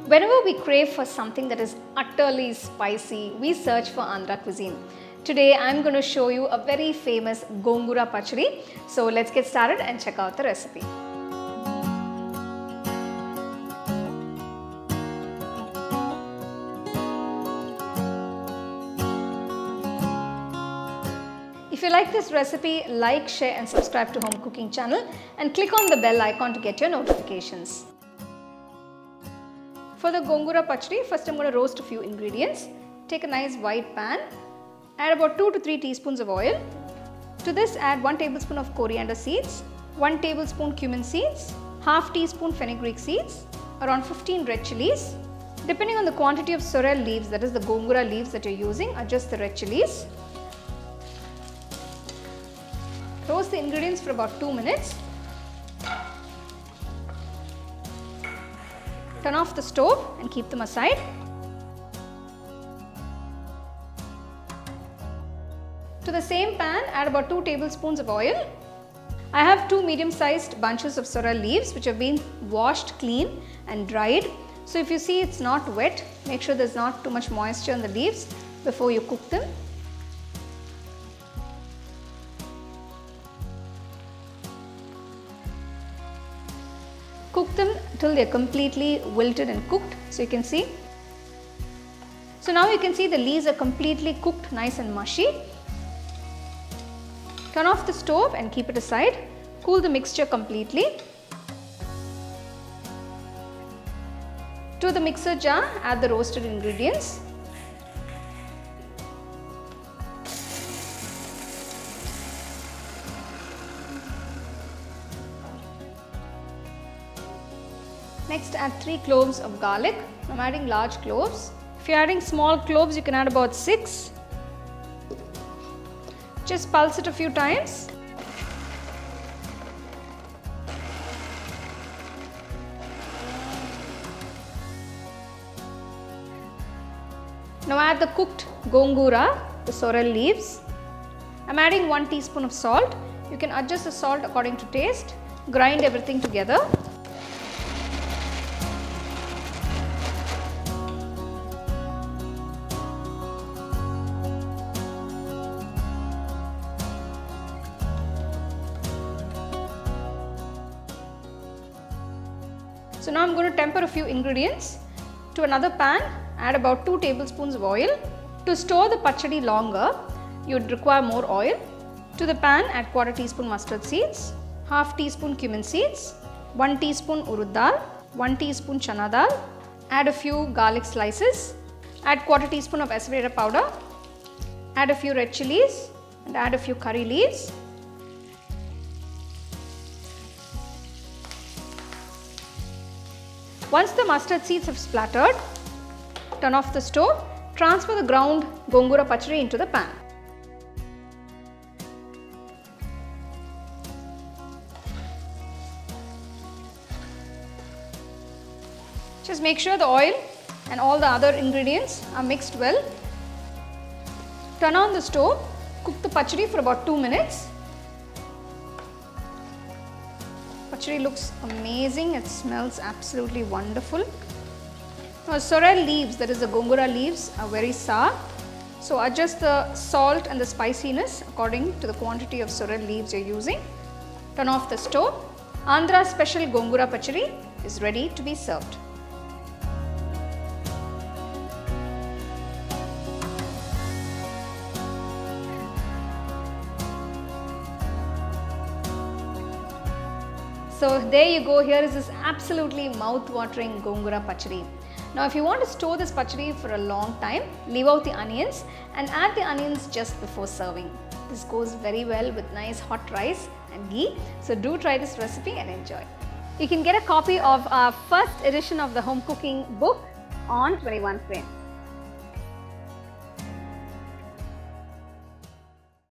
Whenever we crave for something that is utterly spicy, we search for Andhra cuisine. Today I'm going to show you a very famous Gongura Pachadi. So let's get started and check out the recipe. If you like this recipe, like, share and subscribe to Home Cooking channel and click on the bell icon to get your notifications. For the Gongura Pachadi, first I'm going to roast a few ingredients. Take a nice wide pan, add about 2 to 3 teaspoons of oil. To this add 1 tablespoon of coriander seeds, 1 tablespoon cumin seeds, half teaspoon fenugreek seeds, around 15 red chilies. Depending on the quantity of sorrel leaves, that is the Gongura leaves that you're using, adjust the red chilies. Roast the ingredients for about 2 minutes. Turn off the stove and keep them aside. To the same pan, add about 2 tablespoons of oil. I have 2 medium-sized bunches of sorrel leaves which have been washed clean and dried. So if you see it's not wet, make sure there's not too much moisture in the leaves before you cook them. Cook them till they're completely wilted and cooked, so you can see. So now you can see the leaves are completely cooked, nice and mushy. Turn off the stove and keep it aside. Cool the mixture completely. To the mixer jar, add the roasted ingredients. Next add 3 cloves of garlic. I'm adding large cloves. If you're adding small cloves, you can add about 6. Just pulse it a few times. Now add the cooked Gongura, the sorrel leaves. I'm adding 1 teaspoon of salt. You can adjust the salt according to taste. Grind everything together. So now I'm going to temper a few ingredients. To another pan, add about 2 tablespoons of oil. To store the pachadi longer, you would require more oil. To the pan, add quarter teaspoon mustard seeds, half teaspoon cumin seeds, 1 teaspoon urud dal, 1 teaspoon chana dal. Add a few garlic slices. Add quarter teaspoon of asafoetida powder. Add a few red chilies and add a few curry leaves. Once the mustard seeds have splattered, turn off the stove, transfer the ground Gongura Pachadi into the pan. Just make sure the oil and all the other ingredients are mixed well. Turn on the stove, cook the pachadi for about 2 minutes. Pachadi looks amazing, it smells absolutely wonderful. Now sorrel leaves, that is the Gongura leaves, are very sour. So adjust the salt and the spiciness according to the quantity of sorrel leaves you're using. Turn off the stove. Andhra special Gongura Pachadi is ready to be served. So there you go, here is this absolutely mouth-watering Gongura Pachadi. Now if you want to store this pachadi for a long time, leave out the onions and add the onions just before serving. This goes very well with nice hot rice and ghee. So do try this recipe and enjoy. You can get a copy of our first edition of the Home Cooking book on 21 Frame.